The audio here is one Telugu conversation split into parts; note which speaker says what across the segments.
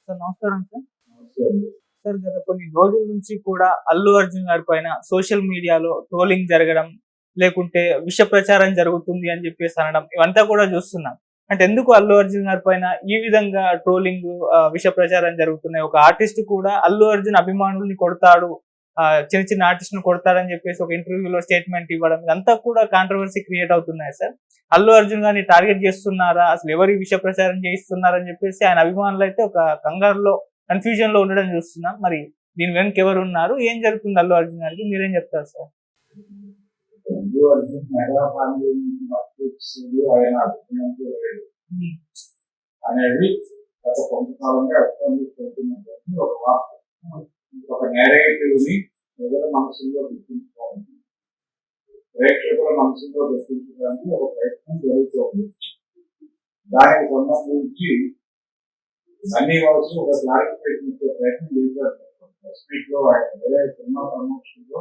Speaker 1: సార్ నమస్కారం సార్. సార్ గత కొన్ని రోజుల నుంచి కూడా అల్లు అర్జున్ గారి పైన సోషల్ మీడియాలో ట్రోలింగ్ జరగడం, లేకుంటే విష ప్రచారం జరుగుతుంది అని చెప్పేసి అనడం ఇవంతా కూడా చూస్తున్నాం. అంటే ఎందుకు అల్లు అర్జున్ గారి పైన ఈ విధంగా ట్రోలింగ్, విష ప్రచారం జరుగుతున్నాయి? ఒక ఆర్టిస్ట్ కూడా అల్లు అర్జున్ అభిమానుల్ని కొడతాడు, చిన్న చిన్న ఆర్టిస్ట్‌ని కొడతాడని చెప్పేసి ఒక ఇంటర్వ్యూలో స్టేట్మెంట్ ఇవ్వడం, ఇదంతా కూడా కాంట్రోవర్సీ క్రియేట్ అవుతున్నాయి సార్. అల్లు అర్జున్ గారిని టార్గెట్ చేస్తున్నారా? అసలు ఎవరి విష ప్రచారం చేయిస్తున్నారని చెప్పేసి ఆయన అభిమానులైతే ఒక కంగారులో, కన్‌ఫ్యూజన్‌లో ఉండడం చూస్తున్నాం. మరి దీని వెనక ఎవరున్నారు? ఏం జరుగుతుంది అల్లు అర్జున్ గారికి? మీరేం చెప్తారు sir?
Speaker 2: Allu Arjun mega family నుంచి బతికిస్తుంది ఆయన అభిమానులు లేడు అనేది గత కొంతకాలంగా ఎస్టాబ్లిష్ ఒక వార్త, ఒక నేరేటివ్ ని ప్రజల మనసులో గుర్తించుకోవాలి, ప్రేక్షకుల మనసులో గుర్తించడానికి ఒక ప్రయత్నం జరుగుతోంది. దానికి సంబంధించి అన్ని వలస ఒక క్లారిఫికేషన్ ఇచ్చే ప్రయత్నం చేశారు. స్పీక్ లో ఆయన వేరే సినిమా ప్రమోషన్ లో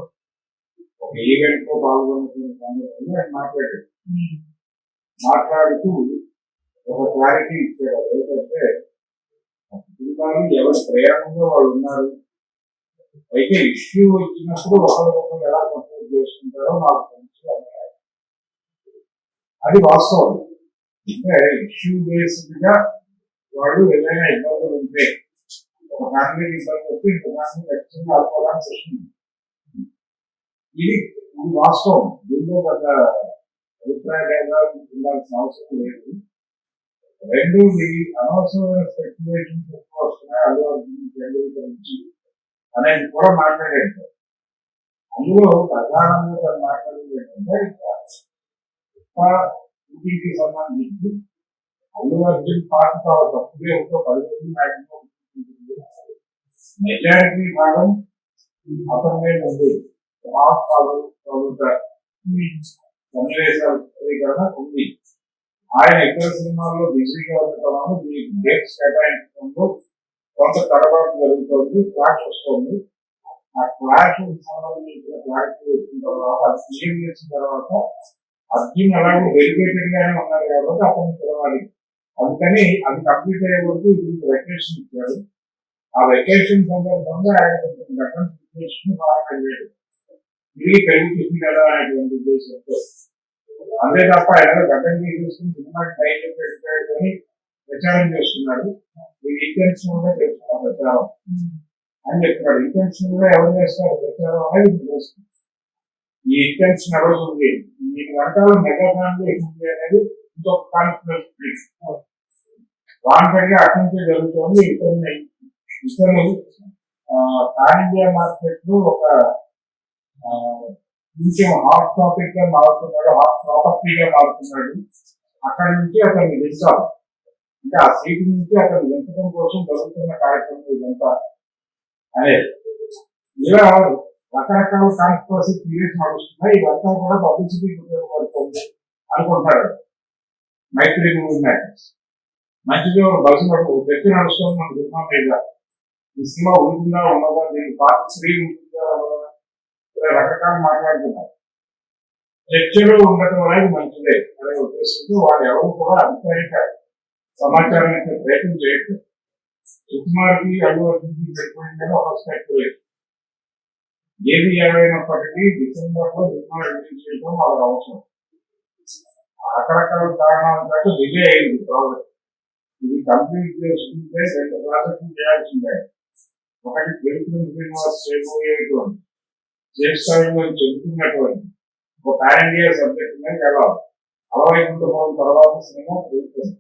Speaker 2: ఒక ఈవెంట్ లో పాల్గొన్న సందర్భంలో ఆయన మాట్లాడుతూ ఒక క్లారిటీ ఇచ్చారు. ఏంటంటే సినిమాలు ఎవరి ప్రయాణంలో వాళ్ళు ఉన్నారు, అయితే ఇష్యూ వచ్చినప్పుడు ఒకరికొకరు ఎలా సపోర్ట్ చేసుకుంటారో నాకు తెలుసు అన్నారు. అది వాస్తవం. అంటే ఇష్యూ బేస్డ్ గా వాళ్ళు ఏదైనా ఇబ్బందులు ఉంటే, ఒక ఫ్యామిలీకి ఇబ్బంది వస్తే ఇంకో ఫ్యామిలీ ఖచ్చితంగా ఆడుకోవడానికి వస్తుంది. ఇది వాస్తవం. దీంట్లో పెద్ద అభిప్రాయాలు ఉండాల్సిన అవసరం లేదు. రెండోది, అనవసరమైన స్పెక్యులేషన్స్ ఎక్కువ వస్తున్నాయి అల్లు అర్జున్ గురించి అనేది కూడా మాట్లాడారు. అందులో ప్రధానంగా మాట్లాడేది ఏంటంటే షూటింగ్కి సంబంధించి అల్లు అర్జున్ పాట చాలా తప్పుగా ఒక 10 మ్యాక్సిమం మెజారిటీ భాగం అతనే ఉంది. సన్నివేశాల చిత్రీకరణ ఉంది. ఆయన ఇతర సినిమాల్లో బిజీగా ఉండటం, ఈ డేట్స్ కేటాయించడంలో కొంత తడబాటు జరుగుతుంది, క్లాష్ వస్తుంది. ఆ క్లాష్ సంబంధించిన క్లారిటీ వచ్చిన తర్వాత, అది క్లియర్ చేసిన తర్వాత అర్జున్ అలాగే డెడికేటెడ్ గానే ఉన్నారు కాబట్టి అతను పిలవాలి. అందుకని అది కంప్లీట్ అయ్యే వరకు ఇప్పుడు వెకేషన్ ఇచ్చాడు. ఆ వెకేషన్ సందర్భంగా ఆయన కొంచెం ఘటన సిచ్యువేషన్ బాగా వెళ్ళాడు. ఇది పెరుగుతుంది కదా అనేటువంటి ఉద్దేశంతో, అంతే తప్ప ఆయన గడ్డం తీసుకుని సినిమాకి టైటిల్ పెట్టాడు అని ప్రచారం చేస్తున్నాడు. ఇది ఇంటెన్షన్ కూడా చేస్తున్న ప్రచారం అని చెప్తున్నాడు. ఇంటెన్షన్ కూడా ఎవరు చేస్తారు ప్రచారం అనేది చేస్తుంది. ఈ ఇంటెన్షన్ ఎవరు ఉంది, ఈ వెనకాల మెగా ఫ్యామిలీ ఉంది అనేది ఇంకొక కాన్ఫిడెన్స్ వాంటెడ్ గా అటెంప్ట్ జరుగుతుంది. ఇతను పాన్ ఇండియా మార్కెట్ లో ఒక కొంచెం హాట్ టాపిక్ గా మారుతున్నాడు, హాట్ ప్రాపర్టీగా మారుతున్నాడు. అక్కడి నుంచి అతన్ని దించాలి అంటే ఆ సీట్ నుంచి అతను దించడం కోసం జరుగుతున్న కార్యక్రమం ఇదంతా అనేది. ఇలా రకరకాల కాన్స్పిరసీ థియరీస్ నడుస్తున్నాయి. ఇదంతా కూడా పబ్లిసిటీకి ఉపయోగపడుతుంది అనుకుంటాడు. మైత్రి మూవీ మ్యాటర్స్ మంచిగా బస్సు వ్యక్తి నడుస్తుంది మన సినిమా మీద. ఈ సినిమా ఉంటుందా ఉండదా, దీనికి పార్ట్ 3 ఉంటుందా ఉండదా, రకరకాలు మాట్లాడుతున్నారు. చర్చలో ఉండటం అనేది మంచిదే అనే ఉద్దేశంతో వాళ్ళు ఎవరు కూడా అధికారిక సమాచారం ఇచ్చే ప్రయత్నం చేయట్లేదు. సుకుమార్కి అల్లు అర్జున్కి పెట్టుకుంటే ఒక స్పెక్యులేషన్. ఏది ఏమైనప్పటికీ డిసెంబర్లో సినిమా రిలీజ్ చేయడం వాళ్ళకి అవసరం. రకరకాల కారణాల పాటు డిలే అయింది ప్రాజెక్ట్. ఇది కంప్లీట్ చేసుకుంటే 2 ప్రాజెక్టులు చేయాల్సిందే. ఒకటి తెలుగు శ్రీనివాస్ చేయబోయేటువంటి శ్రేష్ఠాయిలో చెబుతున్నటువంటి ఒక పాన్ ఇండియా సబ్జెక్ట్ మీద వెళ్ళాలి. అలవైకుంఠం తర్వాత సినిమా తెలుస్తుంది.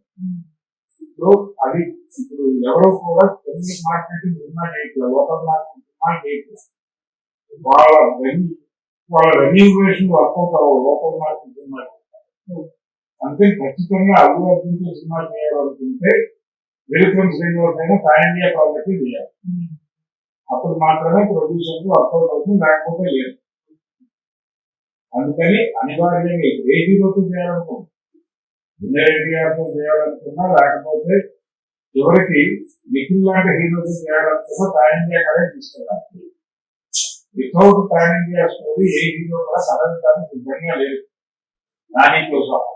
Speaker 2: ఇప్పుడు అది ఇప్పుడు ఎవరో కూడా తెలుగు మార్కెటింగ్ సినిమా చేయట్లేదు, లోకల్ మార్కెట్ సినిమా చేయట్లేదు. వాళ్ళ రెన్యూవేషన్ వర్కౌట్ అవ్వదు లోకల్ మార్కెట్ సినిమా. అంటే ఖచ్చితంగా అల్లు అర్జున్ సినిమా చేయాలనుకుంటే వెలుగుతున్న శ్రీనివాస్ అయినా పాన్ ఇండియా ప్రాజెక్ట్ చేయాలి. అప్పుడు మాత్రమే ప్రొడ్యూసర్ వర్కౌట్ అవుతుంది, లేకపోతే లేదు. అందుకని అనివార్యంగా ఏ హీరోతో చేయాలనుకున్నా, ఎన్టీఆర్తో చేయాలనుకున్నా, లేకపోతే ఎవరికి నిఖిల్ లాంటి హీరోతో చేయాలనుకున్నా పాన్ ఇండియా కడే తీసుకెళ్ళాలి. వితౌట్ పాన్ ఇండియా స్టోరీ ఏ హీరో కూడా కథించడానికి సిద్ధంగా లేదు. దానితో సహా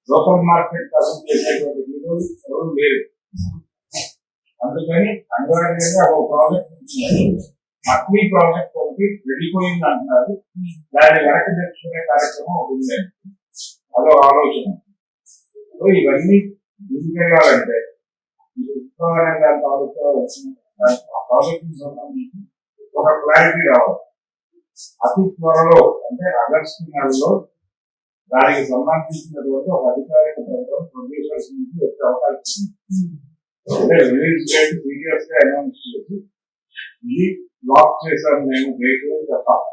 Speaker 2: లోకల్ మార్కెట్ కథం చేసేటువంటి హీరోలు ఎవరు లేరు. అందుకని అనివార్యంగా ఒక ప్రాజెక్ట్ మక్లీ ప్రాజెక్ట్ ఒకటి వెళ్ళిపోయింది అంటున్నారు. దాన్ని వెనక్కి తెచ్చుకునే కార్యక్రమం ఒకటి ఉంది. అదో ఆలోచన. సో ఇవన్నీ ముందుకెళ్ళాలంటే ఈ ఉత్పాదన తాలూకా ప్రాజెక్ట్ సంబంధించి ఒక క్లారిటీ రావాలి. అతి త్వరలో అంటే ఆగస్టు నెలలో దానికి సంబంధించినటువంటి ఒక అధికారిక ప్రకటన ప్రొడ్యూసర్స్ నుంచి వచ్చే అవకాశం ఉంది. అంటే రిలీజ్ డేట్ సీరియస్ గా అనౌన్స్ చేసి ఇది లాక్ చేశారు మేము డేట్ అని చెప్పాలి.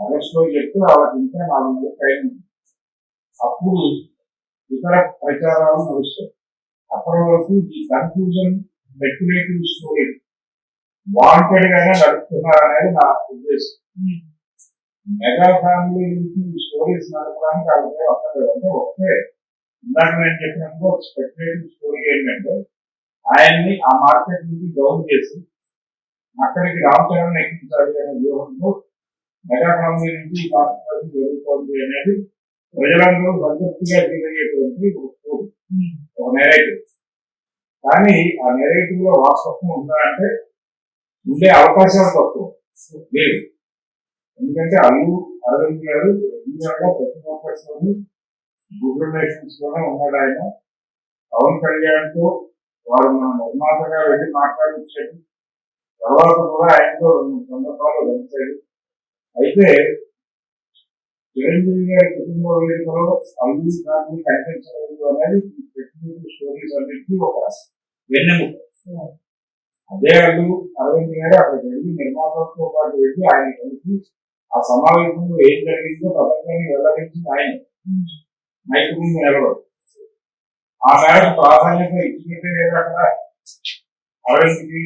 Speaker 2: ఆగస్టులో చెప్తే వాళ్ళకి ఇంకా 4 నెలల టైం ఉంది. అప్పుడు ఇతర ప్రచారాలు నడుస్తాయి. అప్పటి వరకు ఈ కన్ఫ్యూజన్ స్పెక్యులేటివ్ స్టోరీ వాంటెడ్ గానే నడుపుతున్నారనేది నా ఉద్దేశం. మెగా ఫ్యామిలీ నుంచి ఈ స్టోరీస్ నడపడానికి అలాగే ఒక్కలేదు. అంటే ఒకటే ఇందాక నేను చెప్పినప్పుడు ఒక స్పెక్యులేటివ్ స్టోరీ ఏంటంటే ఆయన్ని ఆ మార్కెట్ నుంచి డౌన్ చేసి అక్కడికి రామ్ చరణ్ ఎక్కించాలి అనే వ్యూహంలో మెగా ఫ్యామిలీ నుంచి ఈ కాన్స్పిరసీ జరుగుతోంది అనేది ప్రజలందరూ సంతృప్తిగా ఫీల్ అయ్యేటువంటి ఒక స్టోరీ, ఒక నెరేటివ్. కానీ ఆ నెరేటివ్ లో వాస్తవం ఉందా అంటే ఉండే అవకాశాలు తక్కువ లేదు. ఎందుకంటే అల్లు అరవింద్ గారు రెగ్యులర్గా ప్రతి ఒక్కరిలోని గుడ్ రిలేషన్స్ లోనే ఉన్నాడు. ఆయన పవన్ కళ్యాణ్ తో వారు మన నిర్మాతగా వెళ్ళి మాట్లాడించాడు. తర్వాత కూడా ఆయనతో 2 సందర్భాలు కలిశాడు. అయితే చిరంజీవి గారి కుటుంబ వేదికలో అల్లు గారిని కనిపించలేదు అనేది ఈ స్పెక్యులేటివ్ స్టోరీస్ అన్నింటినీ ఒక వెన్నెముక. అదే అల్లు అరవింద్ గారు అక్కడికి వెళ్ళి నిర్మాతలతో పాటు వెళ్ళి ఆయన కలిసి ఆ సమావేశంలో ఏం జరిగిందో ప్రపంచాన్ని వెల్లడించింది ఆయన మైకు ముందు నిలబడు. ఆ మేరకు ప్రాధాన్యత ఇచ్చినట్టే లేదా అక్కడ అరవింద్కి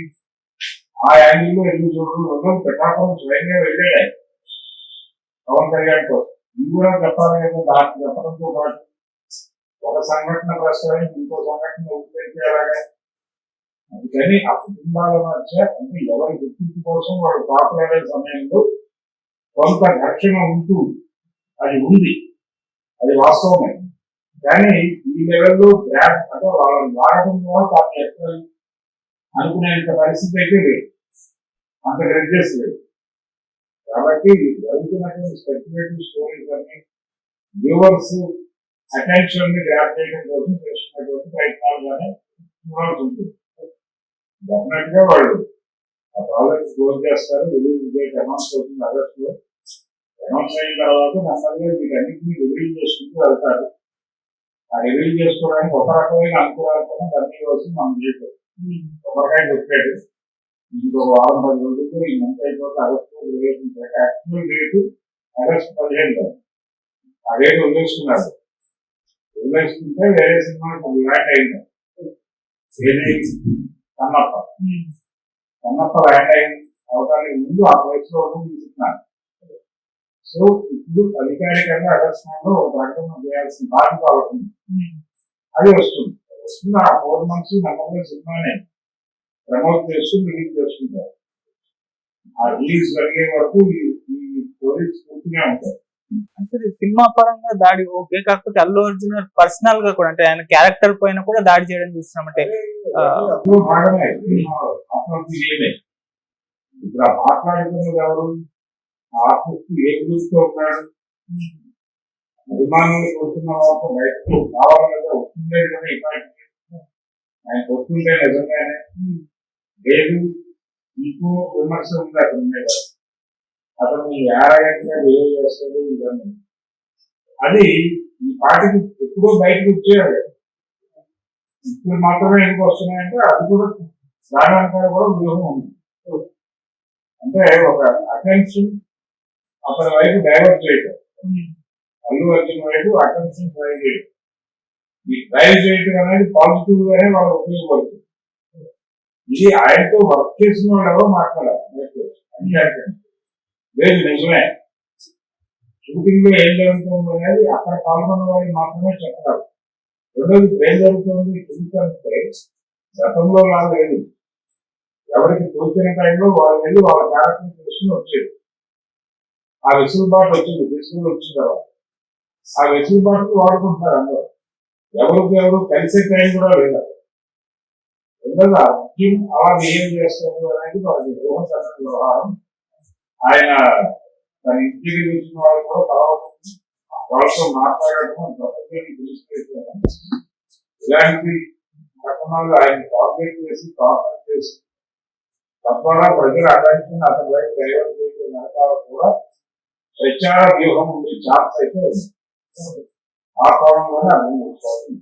Speaker 2: ఆ యాంగిల్లో ఎందుకు చూడడం ప్రకాశం స్వయంగా వెళ్ళాడు ఆయన పవన్ కళ్యాణ్తో. ఇది కూడా చెప్పాలి కదా. దాన్ని చెప్పడంతో పాటు ఒక సంఘటన ప్రస్తావించి ఇంకో సంఘటన ఉపయోగించేలాగా. అందుకని ఆ కుటుంబాల మధ్య అంటే ఎవరి గుర్తింపు కోసం వాడు పాపులర్ సమయంలో కొంత ఘర్షణ ఉంటూ అది ఉంది, అది వాస్తవమే. కానీ ఈ లెవెల్లో గ్రాప్ అంటే వాళ్ళని వాడడం ద్వారా తాను ఎక్కడ అనుకునేంత పరిస్థితి అయితే లేదు, అంత గ్రెడ్జెస్ లేదు. కాబట్టి జరుగుతున్నటువంటి స్పెక్యులేటివ్ స్టోరీస్ అన్ని వ్యూవర్స్ అటెన్షన్ ని గ్రాప్ చేయడం కోసం చేస్తున్నటువంటి ప్రయత్నాలుగానే చూడాల్సి ఉంటుంది. డెఫినెట్ గా వాళ్ళు ఆ ప్రాజెక్ట్ క్లోజ్ చేస్తారు. రిలీజ్ డేట్ అనౌన్స్ అవుతుంది ఆగస్టులో. అనౌన్స్ అయిన తర్వాత నెమ్మదిగా వీటన్నింటినీ రివీల్ చేసుకుంటూ వెళ్తారు. ఆ రివీల్ చేసుకోవడానికి ఒక రకమైన అనుకూలంగా దాన్ని కోసం మనం చేశారు. ఒకరికాయ చెప్పాడు ఇంకొక 6-10 రోజుల్లో ఈ మంత్ అయిపోతే ఆగస్టు వదిలేసింటారు. Actual date August 15. ఆ డేట్ వదిలేసుకున్నారు. వదిలేసుకుంటే వేరే సినిమా ల్యాండ్ అయింది. ఏది కన్నప్ప ల్యాండ్ అయిన అవడానికి ముందు ఆ ప్లేస్ లో తీసుకున్నారు. సో ఇప్పుడు అధికారికంగా ఆగస్టులో ఒక ప్రకటన చేయాల్సిన బాధ్యత అవుతుంది. అది వస్తుంది. ఆ 4 months నమ్మకం సినిమానే ప్రమోట్ చేస్తూ రిలీజ్ చేసుకుంటారు. ఆ రిలీజ్ జరిగే వరకు ఈ స్టోరీస్ పూర్తిగా ఉంటాయి.
Speaker 1: అంటే సినిమా పరంగా దాడి ఓకే, కాకపోతే అల్లు అర్జున్ పర్సనల్ గా కూడా అంటే ఆయన క్యారెక్టర్ పైన కూడా దాడి చేయడం చూస్తున్నాం. అంటే
Speaker 2: అందులో భాగమే ఇప్పుడు ఆ మాట్లాడుతున్నది ఎవరు? ఆర్టిస్ట్ ఏ గ్రూప్ తో ఉన్నాడు? అభిమానులు కొడుతున్న వాళ్ళతో బయటకు కావాలని వస్తుండే కదా. ఇప్పటికీ ఆయన వస్తుంటే నిజంగానే లేదు ఇంకో విమర్శ ఉంది అతని మీద. అతను ఏరగంటగా బిహేవ్ చేస్తాడు ఇవన్నీ. అది ఈ పార్టీకి ఎప్పుడో బయటకు వచ్చేయాలి. ఇప్పుడు మాత్రమే ఎందుకు వస్తున్నాయంటే అది కూడా దాని కూడా వ్యూహం ఉంది. అంటే ఒక అటెన్షన్ అతని వైపు డైవర్ట్ చేయటం, అల్లు అర్జున్ వైపు అటెన్షన్ డ్రైవ్ చేయడం. ఈ డ్రైవ్ చేయటం అనేది పాజిటివ్ గానే వాళ్ళు ఉపయోగపడుతుంది. ఇది ఆయనతో వర్క్ చేసిన వాళ్ళు ఎవరో మాట్లాడాలి లేదు నిజమే. షూటింగ్ లో ఏం జరుగుతుంది అనేది అక్కడ పాల్గొన్న వాళ్ళు మాత్రమే చెప్పాలి. రెండోది ఏం జరుగుతుంది చూస్తుంటే గతంలో లేదు. ఎవరికి తోచిన టైంలో వాళ్ళు వెళ్ళి వాళ్ళ క్యారెక్టర్ తెలుసుకుని వచ్చేది. ఆ వెసులుబాటు వచ్చింది. తీసుకుని వచ్చిన తర్వాత ఆ వెసులుబాటు వాడుకుంటున్నారు అందరూ. ఎవరికి ఎవరు కలిసే టైం కూడా లేదు. బికాజ్ అర్జున్ అలా బిహేవ్ చేస్తారు అనేది వాళ్ళకి ఊహకరణ వ్యవహారం. ఆయన తన ఇంటికి వచ్చిన వాళ్ళు కూడా తర్వాత వాళ్ళతో మాట్లాడటం ప్రపంచాన్ని తెలిసిపోయారు. ఇలాంటి ఘటనలు ఆయన టార్గెట్ చేసి టార్గెట్ చేసి తద్వారా ప్రజల అటెన్షన్ అతని వైపు డైవర్ట్ చేసే వెనకాల కూడా ప్రచార వ్యూహం ఉండే ఛాన్స్ అయితే ఉంది. ఆ కోణంలోనే అర్థం చేసుకోవాలి.